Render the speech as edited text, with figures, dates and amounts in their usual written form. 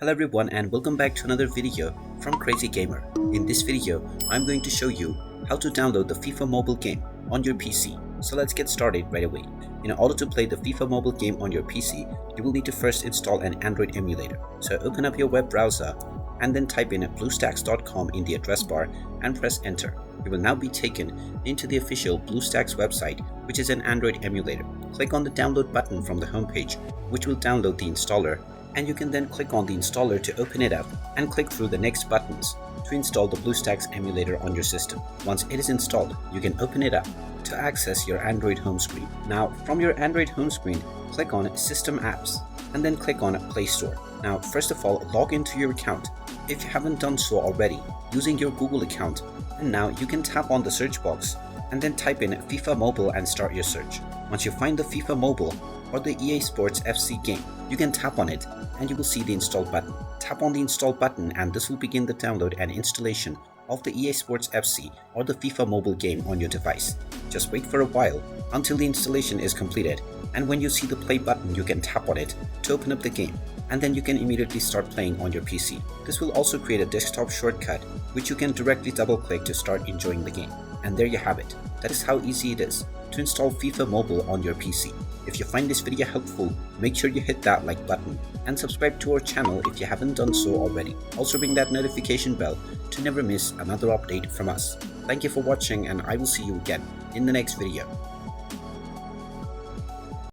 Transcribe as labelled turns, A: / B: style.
A: Hello everyone and welcome back to another video from Crazy Gamer. In this video, I'm going to show you how to download the FIFA mobile game on your PC. So let's get started right away. In order to play the FIFA mobile game on your PC, you will need to first install an Android emulator. So open up your web browser and then type in bluestacks.com in the address bar and press enter. You will now be taken into the official BlueStacks website, which is an Android emulator. Click on the download button from the homepage, which will download the installer, and you can then click on the installer to open it up and click through the next buttons to install the BlueStacks emulator on your system. Once it is installed, you can open it up to access your Android home screen. Now, from your Android home screen, click on System Apps and then click on Play Store. Now, first of all, log into your account if you haven't done so already using your Google account, and now you can tap on the search box and then type in FIFA Mobile and start your search. Once you find the FIFA Mobile or the EA Sports FC game, you can tap on it and you will see the install button. Tap on the install button and this will begin the download and installation of the EA Sports FC or the FIFA mobile game on your device. Just wait for a while until the installation is completed, and when you see the play button, you can tap on it to open up the game, and then you can immediately start playing on your PC. This will also create a desktop shortcut which you can directly double click to start enjoying the game. And there you have it. That is how easy it is to install FIFA Mobile on your PC. If you find this video helpful, make sure you hit that like button and subscribe to our channel if you haven't done so already. Also ring that notification bell to never miss another update from us. Thank you for watching and I will see you again in the next video.